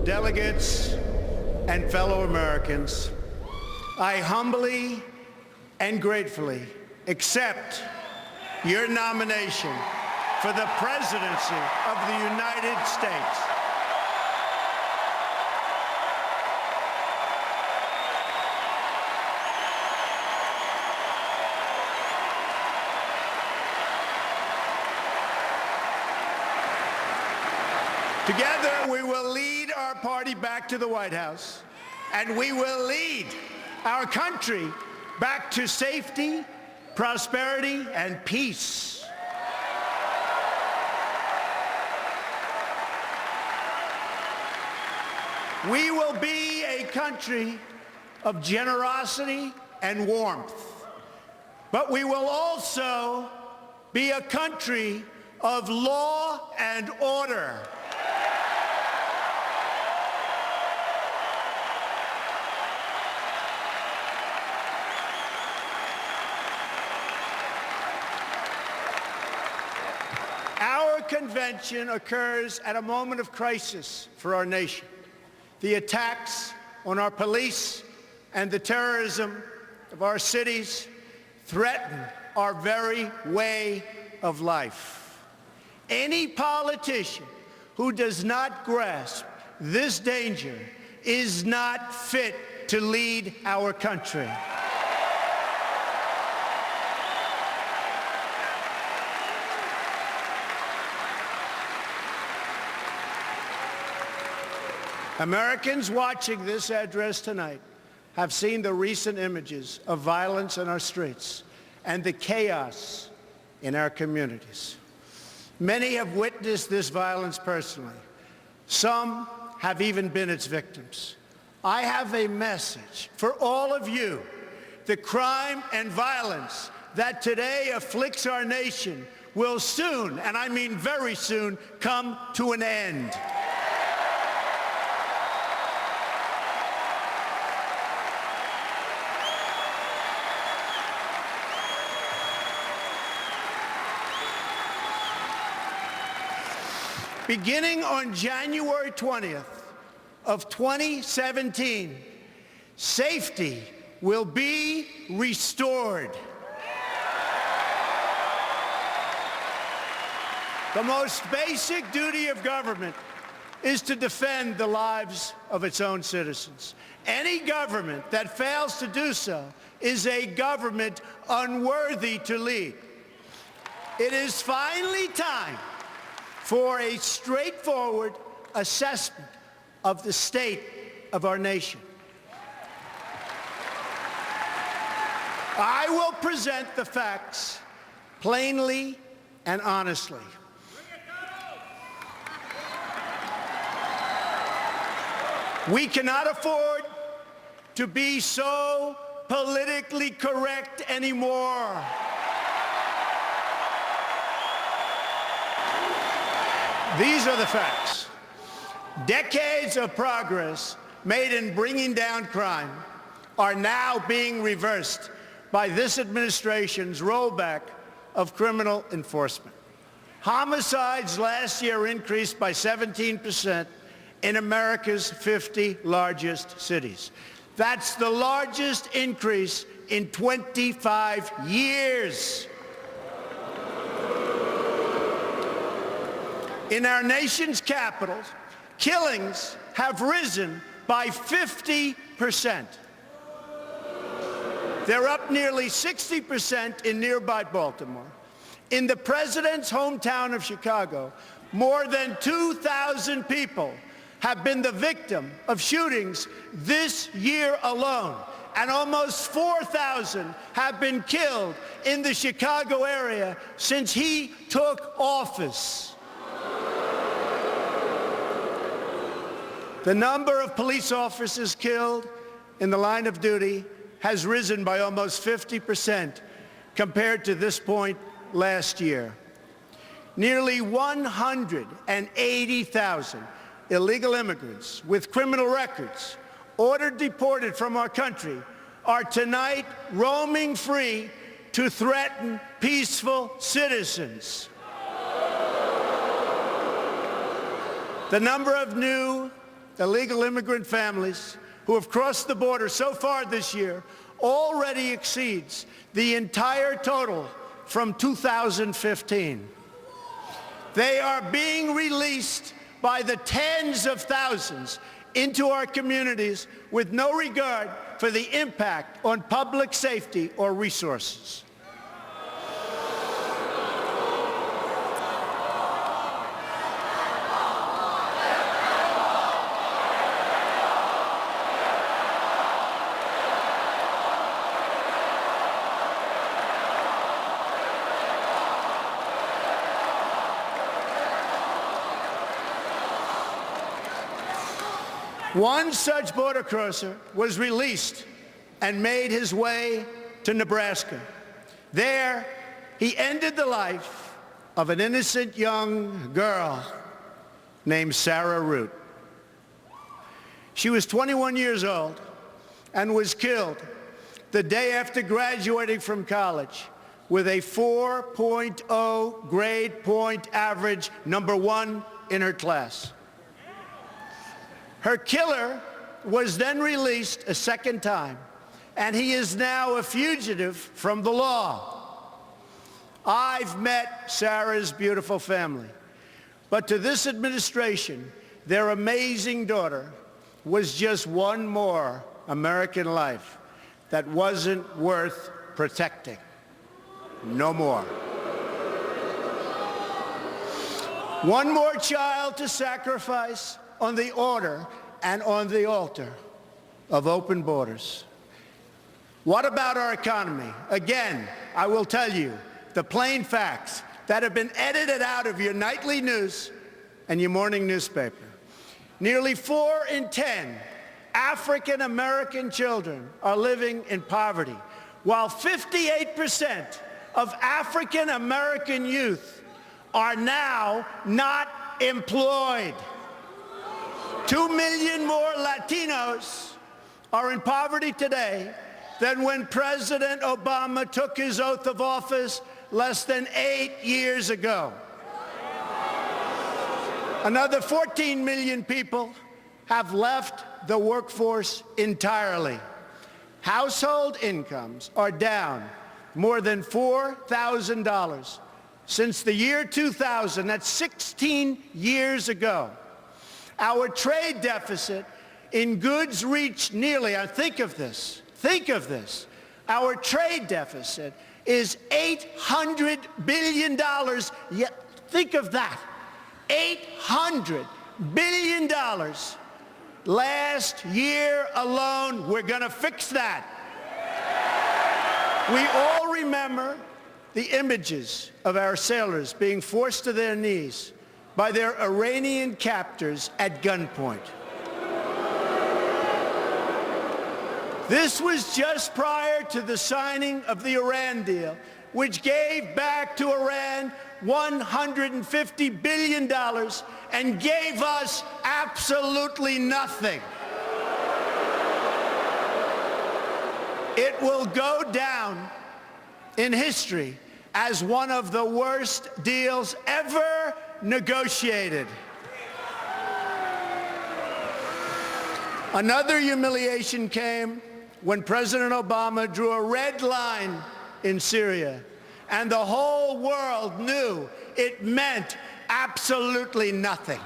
delegates, and fellow Americans, I humbly and gratefully accept your nomination for the presidency of the United States. Together, we will lead our party back to the White House, and we will lead our country back to safety, prosperity, and peace. We will be a country of generosity and warmth, but we will also be a country of law and order. Our convention occurs at a moment of crisis for our nation. The attacks on our police and the terrorism of our cities threaten our very way of life. Any politician who does not grasp this danger is not fit to lead our country. Americans watching this address tonight have seen the recent images of violence in our streets and the chaos in our communities. Many have witnessed this violence personally. Some have even been its victims. I have a message for all of you. The crime and violence that today afflicts our nation will soon, and I mean very soon, come to an end. Beginning on January 20th of 2017, safety will be restored. The most basic duty of government is to defend the lives of its own citizens. Any government that fails to do so is a government unworthy to lead. It is finally time for a straightforward assessment of the state of our nation. I will present the facts plainly and honestly. We cannot afford to be so politically correct anymore. These are the facts. Decades of progress made in bringing down crime are now being reversed by this administration's rollback of criminal enforcement. Homicides last year increased by 17% in America's 50 largest cities. That's the largest increase in 25 years. In our nation's capitals, killings have risen by 50%. They're up nearly 60% in nearby Baltimore. In the president's hometown of Chicago, more than 2,000 people have been the victim of shootings this year alone, and almost 4,000 have been killed in the Chicago area since he took office. The number of police officers killed in the line of duty has risen by almost 50% compared to this point last year. Nearly 180,000 illegal immigrants with criminal records ordered deported from our country are tonight roaming free to threaten peaceful citizens. The number of new illegal immigrant families who have crossed the border so far this year already exceeds the entire total from 2015. They are being released by the tens of thousands into our communities with no regard for the impact on public safety or resources. One such border crosser was released and made his way to Nebraska. There, he ended the life of an innocent young girl named Sarah Root. She was 21 years old and was killed the day after graduating from college with a 4.0 grade point average, #1 in her class. Her killer was then released a second time, and he is now a fugitive from the law. I've met Sarah's beautiful family, but to this administration, their amazing daughter was just one more American life that wasn't worth protecting. No more. One more child to sacrifice on the order and on the altar of open borders. What about our economy? Again, I will tell you the plain facts that have been edited out of your nightly news and your morning newspaper. Nearly 4 in 10 African American children are living in poverty, while 58% of African American youth are now not employed. 2 million more Latinos are in poverty today than when President Obama took his oath of office less than 8 years ago. Another 14 million people have left the workforce entirely. Household incomes are down more than $4,000 since the year 2000. That's 16 years ago. Our trade deficit in goods reached nearly, think of this, our trade deficit is $800 billion. Yet, think of that, $800 billion. Last year alone, we're going to fix that. We all remember the images of our sailors being forced to their knees by their Iranian captors at gunpoint. This was just prior to the signing of the Iran deal, which gave back to Iran $150 billion and gave us absolutely nothing. It will go down in history as one of the worst deals ever negotiated. Another humiliation came when President Obama drew a red line in Syria, and the whole world knew it meant absolutely nothing.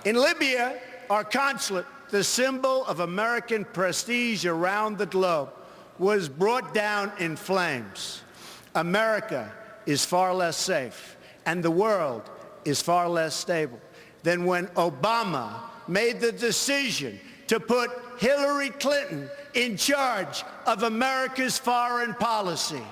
In Libya, our consulate, the symbol of American prestige around the globe, was brought down in flames. America is far less safe, and the world is far less stable than when Obama made the decision to put Hillary Clinton in charge of America's foreign policy.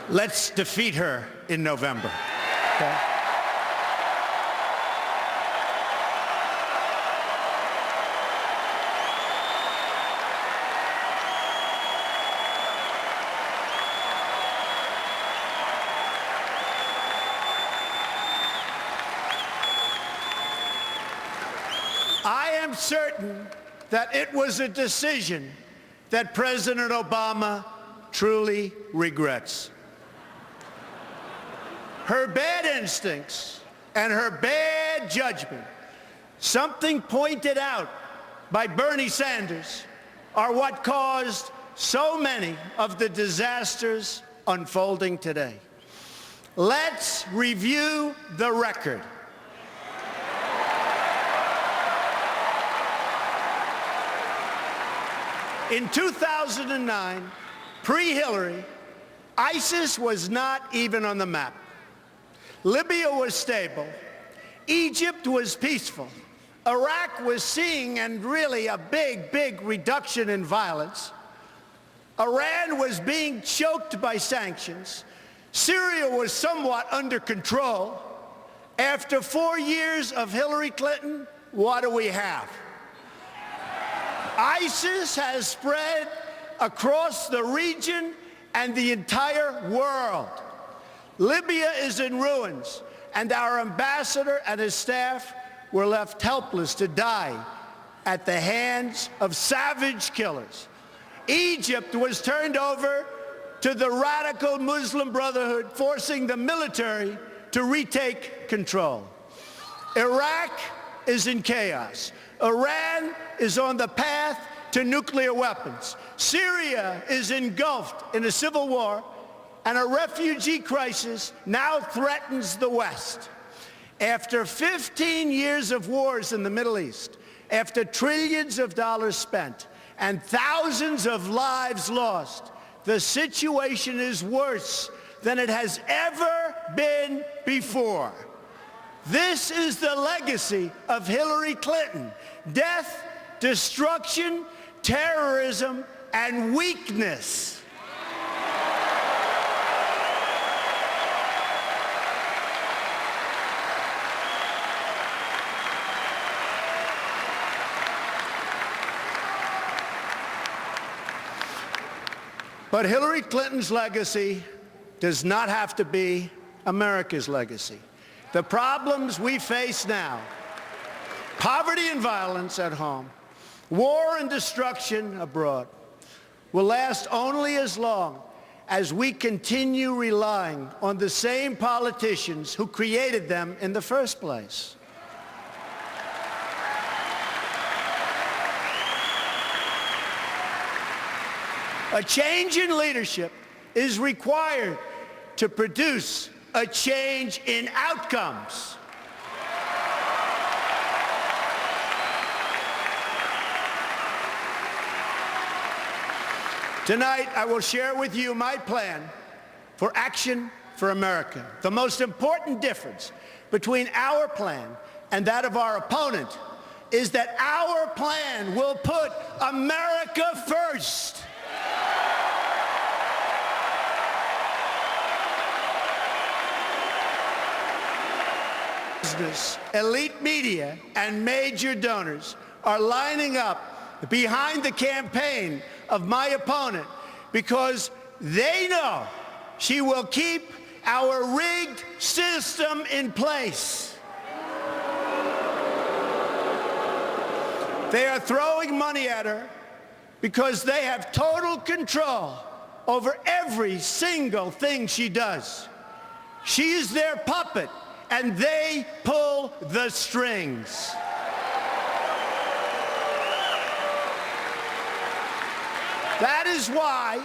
Let's defeat her in November. Okay? am certain that it was a decision that President Obama truly regrets. Her bad instincts and her bad judgment, something pointed out by Bernie Sanders, are what caused so many of the disasters unfolding today. Let's review the record. In 2009, pre-Hillary, ISIS was not even on the map. Libya was stable. Egypt was peaceful. Iraq was seeing, and really a big reduction in violence. Iran was being choked by sanctions. Syria was somewhat under control. After 4 years of Hillary Clinton, what do we have? ISIS has spread across the region and the entire world. Libya is in ruins, and our ambassador and his staff were left helpless to die at the hands of savage killers. Egypt was turned over to the radical Muslim Brotherhood, forcing the military to retake control. Iraq is in chaos. Iran is on the path to nuclear weapons. Syria is engulfed in a civil war, and a refugee crisis now threatens the West. After 15 years of wars in the Middle East, after trillions of dollars spent and thousands of lives lost, the situation is worse than it has ever been before. This is the legacy of Hillary Clinton: death, destruction, terrorism, and weakness. But Hillary Clinton's legacy does not have to be America's legacy. The problems we face now, poverty and violence at home, war and destruction abroad, will last only as long as we continue relying on the same politicians who created them in the first place. A change in leadership is required to produce a change in outcomes. Tonight, I will share with you my plan for Action for America. The most important difference between our plan and that of our opponent is that our plan will put America first. Business, elite media, and major donors are lining up behind the campaign of my opponent because they know she will keep our rigged system in place. They are throwing money at her because they have total control over every single thing she does. She is their puppet, and they pull the strings. That is why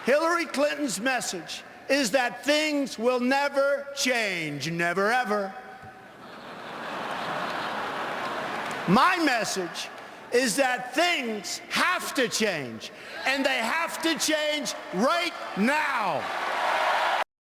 Hillary Clinton's message is that things will never change, never ever. My message is that things have to change, and they have to change right now.